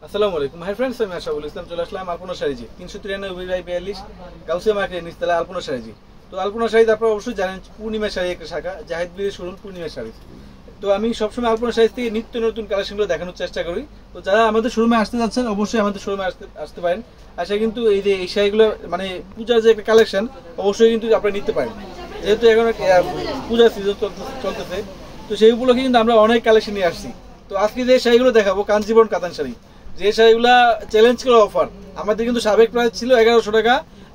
আসসালামু আলাইকুম hi friends, আমি আশাফুল ইসলাম চলে আসলাম আলপনা শাড়িজি 393/42 গাউসিয়া মার্কেটের নিচতলা আলপনা শাড়িজি। তো আলপনা শাড়ি আপনারা অবশ্যই জানেন পূর্ণিমা শাড়ি একটা শাখা, জাহিদ বীরের শোরুম পূর্ণিমা শাড়ি। তো আমি সবসময় আলপনা শাড়ি থেকে নিত্য নতুন কালেকশনগুলো দেখানোর চেষ্টা করি। তো যারা আমাদের শোরুমে আসতে যাচ্ছেন অবশ্যই আমাদের শোরুমে আসতে পারেন। আসলে কিন্তু এই যে এই শাড়িগুলো মানে পূজার যে একটা কালেকশন অবশ্যই কিন্তু আপনারা নিতে পারেন, যেহেতু এখন পূজার সিজন চলতেছে। তো সেই উপলক্ষে কিন্তু আমরা অনেক কালেকশন নিয়ে আসছি। তো আজকে যে শাড়িগুলো দেখাবো কাঞ্জিবরম কাতান শাড়ি, যে শাড়িগুলা চ্যালেঞ্জ করা অফার। আমাদের কিন্তু সাবেক প্রাইস ছিল 1100 টাকা,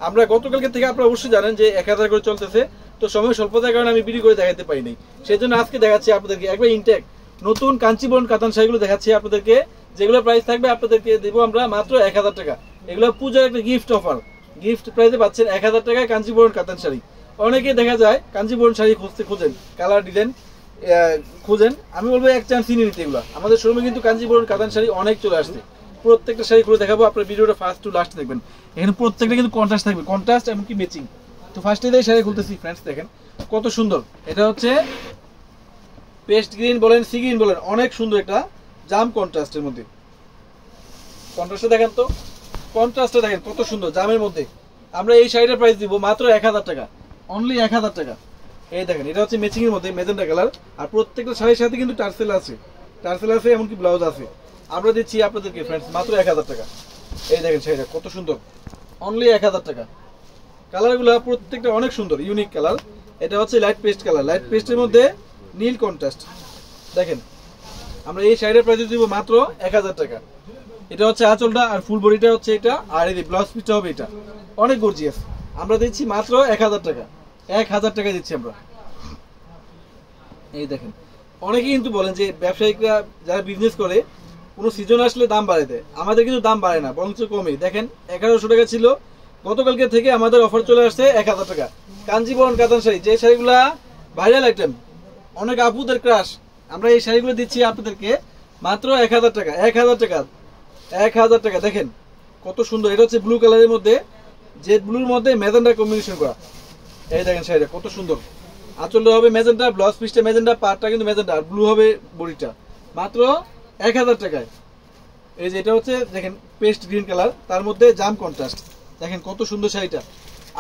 আমরা গতকালকে থেকে আপনারা অবশ্যই জানেন যে 1000 করে চলতেছে। তো সময় স্বল্পতার কারণে আমি বিক্রি করে দেখাতে পারি নাই, সেই জন্য আজকে দেখাচ্ছি আপনাদেরকে একবার ইনটেক নতুন কাঞ্চিবরম কাতান শাড়িগুলো দেখাচ্ছি আপনাদেরকে, যেগুলো প্রাইস থাকবে আপনাদেরকে দেবো আমরা মাত্র 1000 টাকা। এগুলো পূজার একটা গিফট অফার, গিফট প্রাইসে পাচ্ছেন 1000 টাকায় কাঞ্চিবরম কাতান শাড়ি। অনেকে দেখা যায় কাঞ্চিবরম শাড়ি খোঁজেন, কালার ডিজাইন খুঁজেন, আমি বলবো এক চান্স চিনি নিতে। এগুলো আমাদের শোরুমে কিন্তু কাঞ্চিবরম কাতান শাড়ি অনেক চলে আসছে। প্রত্যেকটা শাড়ি খুলে দেখাবো, আপনার ভিডিওটা ফার্স্ট টু লাস্ট দেখবেন। এখানে প্রত্যেকটা কিন্তু কন্ট্রাস্ট থাকবে, কন্ট্রাস্ট এমনকি ম্যাচিং। তো ফার্স্টে দিয়ে শাড়ি খুলতেছি ফ্রেন্ডস, দেখেন কত সুন্দর। এটা হচ্ছে পেস্ট গ্রিন বলেন সি গ্রিন বলেন, অনেক সুন্দর একটা জাম কন্ট্রাস্টের মধ্যে। কন্ট্রাস্টে দেখেন, তো কন্ট্রাস্টে দেখেন কত সুন্দর জামের মধ্যে। আমরা এই শাড়িটার প্রাইস দিব মাত্র 1000 টাকা, অনলি 1000 টাকা। এই দেখেন এটা হচ্ছে ম্যাচিং এর মধ্যে মেজেন্টা কালার, আর প্রত্যেকটা শাড়ির সাথে কিন্তু টার্সেল আছে, এমনকি ব্লাউজ আছে। আমরা দিচ্ছি আপনাদেরকে ফ্রেন্ডস মাত্র 1000 টাকা। এই দেখেন শাড়িটা কত সুন্দর, অনলি 1000 টাকা। কালারগুলো প্রত্যেকটা অনেক সুন্দর, ইউনিক কালার। এটা হচ্ছে লাইট পেস্ট কালার, লাইট পেস্টের মধ্যে নীল কন্ট্রাস্ট। দেখেন আমরা এই শাড়িটার প্রাইস দিব মাত্র 1000 টাকা। এটা হচ্ছে আঁচলটা, আর ফুল বডিটা হচ্ছে এটা, আর এই ব্লাউজ পিসটা হবে এটা, অনেক গর্জিয়াস। আমরা দিচ্ছি মাত্র 1000 টাকা, 1000 টাকা দিচ্ছি আমরা। এই দেখেন অনেকেই কিন্তু বলেন যে ব্যবসায়িকরা যারা বিজনেস করে কোনো সিজন আসলে দাম বাড়ায় দেয়, আমাদের কিন্তু দাম বাড়ে না, বরঞ্চ কমে। দেখেন 1100 টাকা ছিল, গতকালকে থেকে আমাদের অফার চলে আসছে 1000 টাকা। কাঞ্জিবরম কাতান শাড়ি, যে শাড়িগুলা ভাইরাল আইটেম, অনেক আপুদের ক্রাশ, আমরা এই শাড়িগুলো দিচ্ছি আপনাদেরকে মাত্র 1000 টাকা, 1000 টাকা, 1000 টাকা। দেখেন কত সুন্দর, এটা হচ্ছে ব্লু কালারের মধ্যে, জেড ব্লুর মধ্যে মেজেন্টা কম্বিনেশন করা। এই দেখেন শাড়িটা কত সুন্দর, আঁচলটা হবে মেজেন্টা, ব্লাউজ পিসটা মেজেন্টা, পাটটা কিন্তু মেজেন্টা, আর ব্লু হবে বডিটা, মাত্র 1000 টাকায়। এই যে এটা হচ্ছে দেখেন পেস্ট গ্রিন কালার, তার মধ্যে জাম কন্ট্রাস্ট। দেখেন কত সুন্দর শাড়িটা।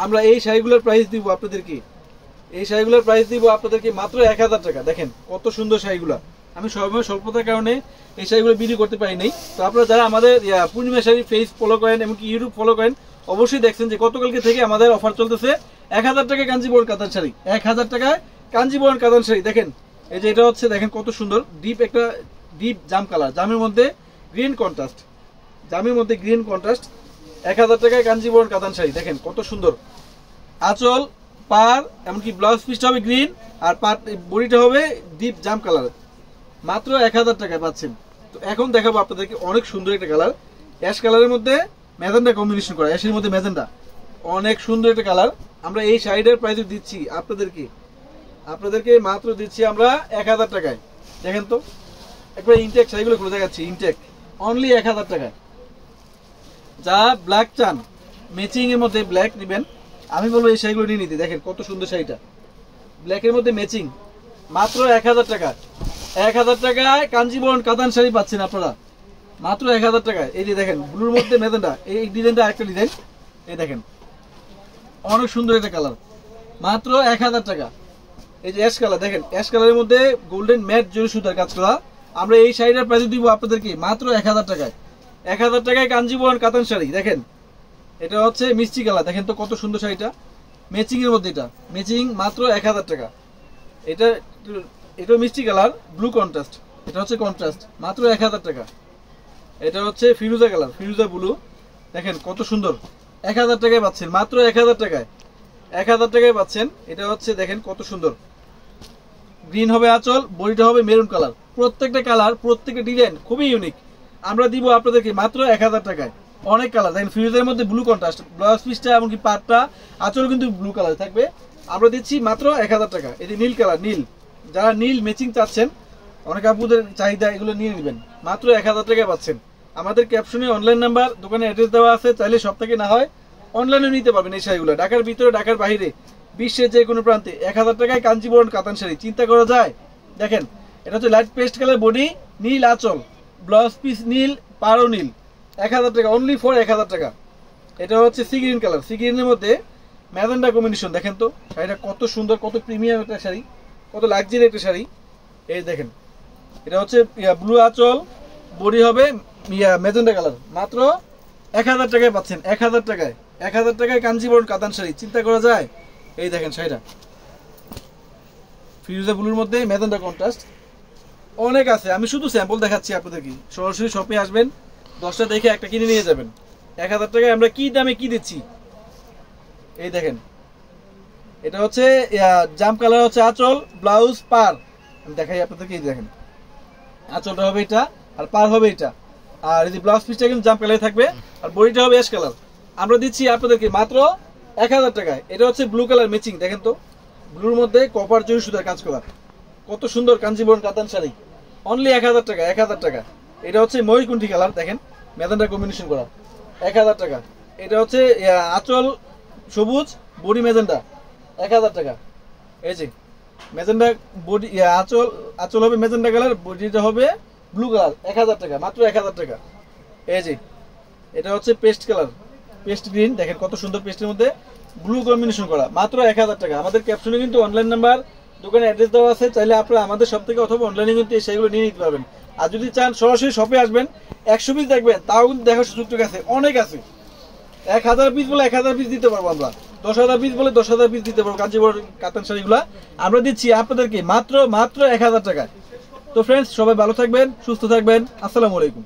আমরা এই শাড়িগুলোর প্রাইস দিব আপনাদেরকে, মাত্র 1000 টাকা। দেখেন কত সুন্দর শাড়িগুলো। আমি সময় স্বল্পতার কারণে এই শাড়িগুলো বিক্রি করতে পারি নাই। তো আপনারা যারা আমাদের পূর্ণিমা শাড়ি ফেস ফলো করেন, এমনকি ইউটিউব ফলো করেন, অবশ্যই দেখছেন যে গতকালকে থেকে আমাদের অফার চলতেছে 1000 টাকায় কাঞ্জিবরম কাতান শাড়ি, 1000 টাকায় কাঞ্জিবরম কাতান শাড়ি। দেখেন এই যে এটা হচ্ছে দেখেন কত সুন্দর, ডিপ জাম কালার, জামের মধ্যে গ্রিন কন্ট্রাস্ট, 1000 টাকায় কাঞ্জিবরম কাতান শাড়ি। দেখেন কত সুন্দর, আঁচল পার এমনকি ব্লাউজ পিসটা হবে গ্রিন, আর পার বডিটা হবে ডিপ জাম কালার, মাত্র 1000 টাকায় পাচ্ছেন। তো এখন দেখাবো আপনাদেরকে অনেক সুন্দর একটা কালার, অ্যাশ কালারের মধ্যে ম্যাজেন্টা কম্বিনেশন করা, অ্যাশের মধ্যে ম্যাজেন্টা, অনেক সুন্দর একটা কালার। আমরা এই শাড়িটার প্রাইস দিচ্ছি আপনাদেরকে মাত্র দিচ্ছি আমরা 1000 টাকায়। দেখেন তো একবার ইনটেক শাড়িগুলো খুলে দেখাচ্ছি, ইনটেক অনলি 1000 টাকায়। যা ব্ল্যাক চান, ম্যাচিং এর মধ্যে ব্ল্যাক নেবেন, আমি বলবো এই শাড়িগুলো নিয়ে নিতে। দেখেন কত সুন্দর শাড়িটা, ব্ল্যাকের মধ্যে ম্যাচিং, মাত্র 1000 টাকা। 1000 টাকায় কাঞ্জিবরম কাতান শাড়ি পাচ্ছেন আপনারা মাত্র 1000 টাকায়। এই যে দেখেন ব্লুর মধ্যে মেজেন্টা, এই ডিজাইনটা আরেকটা ডিজাইন, এই দেখেন অনেক সুন্দর একটা কালার, মাত্র 1000 টাকা। এই যে অ্যাশ কালার, দেখেন অ্যাশ কালারের মধ্যে গোল্ডেন ম্যাট জরি সুতার কাজ করা। আমরা এই শাড়িটার প্রাইস দিব আপনাদেরকে মাত্র 1000 টাকায়, 1000 টাকায় কাঞ্জিবরম কাতান শাড়ি। দেখেন এটা হচ্ছে মিষ্টি কালার, দেখেন তো কত সুন্দর শাড়িটা, ম্যাচিং এর মধ্যে, এটা ম্যাচিং, মাত্র 1000 টাকা। এটা মিষ্টি কালার, ব্লু কন্ট্রাস্ট, এটা হচ্ছে কন্ট্রাস্ট, মাত্র 1000 টাকা। এটা হচ্ছে ফিরোজা কালার, ফিরোজা ব্লু, দেখেন কত সুন্দর, 1000 টাকায় পাচ্ছেন, মাত্র 1000 টাকায়, 1000 টাকায় পাচ্ছেন। এটা হচ্ছে দেখেন কত সুন্দর, গ্রিন হবে আঁচল, বডিটা হবে মেরুন কালার, প্রত্যেকটা কালার প্রত্যেকটা ডিজাইন খুবই ইউনিক। আমরা দিব আপনাদেরকে মাত্র 1000 টাকায়। অনেক কালার দেখেন, ফিরোজের মধ্যে ব্লু কন্ট্রাস্ট, ব্লাউজ পিসটা এমনকি পাটটা আঁচল কিন্তু ব্লু কালার থাকবে। আমরা দিচ্ছি মাত্র 1000 টাকা। এটি নীল কালার, নীল, যারা নীল ম্যাচিং চাচ্ছেন, অনেক আপুদের চাহিদা, এগুলো নিয়ে নেবেন, মাত্র 1000 টাকায় পাচ্ছেন। আমাদের ক্যাপশনে অনলাইন নাম্বার, দোকানে অ্যাড্রেস দেওয়া আছে, চাইলে সব থেকে না হয় অনলাইনে নিতে পারবেন এই শাড়িগুলো, ঢাকার ভিতরে ঢাকার বাইরে, বিশ্বের যে কোনো প্রান্তে। 1000 টাকায় কাঞ্জিবরম কাতান শাড়ি, চিন্তা করা যায়। দেখেন এটা হচ্ছে লাইট পেস্ট কালার বডি, নীল আঁচল, ব্লাউজ পিস নীল, পাড়ও নীল, 1000 টাকা, অনলি ফর 1000 টাকা। এটা হচ্ছে সি গ্রিন কালার, সি গ্রিনের মধ্যে ম্যাজেন্ডা কম্বিনেশন। দেখেন তো শাড়িটা কত সুন্দর, কত প্রিমিয়াম একটা শাড়ি, কত লাক্সারি একটা শাড়ি। এই দেখেন, এটা হচ্ছে ব্লু আঁচল, বডি হবে ম্যাজেন্ডা কালার। মাত্র 1000 টাকায় পাচ্ছেন, 1000 টাকায়। 1000 টাকায় কাঞ্জিবরণ কাতান শাড়ি, চিন্তা করা যায়? এই দেখেন শাড়িটা ফিরোজা ব্লুর মধ্যে ম্যাজেন্ডা কন্ট্রাস্ট। অনেক আছে, আমি শুধু স্যাম্পল দেখাচ্ছি আপনাদেরকে। সরাসরি শপে আসবেন, 10টা দেখে একটা কিনে নিয়ে যাবেন। 1000 টাকায় আমরা কি দামে কি দিচ্ছি এই দেখেন। এটা হচ্ছে জাম কালার, হচ্ছে আঁচল, ব্লাউজ, পার। আমি দেখাই আপনাদেরকে, এই দেখেন আঁচলটা হবে এটা, আর পার হবে এটা। আর এই যে ব্লাউজ পিসটা কিন্তু জাম কালারে থাকবে, আর বডিটা হবে অ্যাশ কালার। আমরা দিচ্ছি আপনাদেরকে মাত্র 1000 টাকায়। এটা হচ্ছে ব্লু কালার ম্যাচিং, দেখেন তো ব্লুর মধ্যে কপার জরি সুতার কাজ করা, কত সুন্দর কাঞ্জিবরণ কাতান শাড়ি, অনলি 1000 টাকা। 1000 টাকা। এটা হচ্ছে ময়ূরকণ্ঠী কালার, দেখেন ম্যাজেন্ডা কম্বিনেশন করা, 1000 টাকা। এটা হচ্ছে আঁচল সবুজ, বডি ম্যাজেন্ডা, 1000 টাকা। এই যে ম্যাজেন্ডা বডি, আঁচল, আঁচল হবে ম্যাজেন্ডা কালার, বডিটা হবে ব্লু কালার, 1000 টাকা, মাত্র 1000 টাকা। এই যে এটা হচ্ছে পেস্ট কালার, পেস্ট গ্রিন, দেখেন কত সুন্দর, পেস্টের মধ্যে ব্লু কম্বিনেশন করা, মাত্র 1000 টাকা। আমাদের ক্যাপশনে কিন্তু অনলাইন নাম্বার, দোকানের অ্যাড্রেস দেওয়া আছে, চাইলে আপনারা আমাদের শপ থেকে অথবা অনলাইনে কিন্তু সেগুলো নিয়ে নিতে পারবেন। আর যদি চান সরাসরি শপে আসবেন, 100 পিস দেখবেন, তাও কিন্তু দেখার সুযোগ আছে, অনেক আছে। 1000 পিস বলে 1000 পিস দিতে পারবো আমরা, 10,000 পিস বলে 10,000 পিস দিতে পারবো। কাঞ্জিবরণ কাতান শাড়িগুলা আমরা দিচ্ছি আপনাদেরকে মাত্র 1000 টাকায়। তো ফ্রেন্ডস, সবাই ভালো থাকবেন, সুস্থ থাকবেন, আসসালামু আলাইকুম।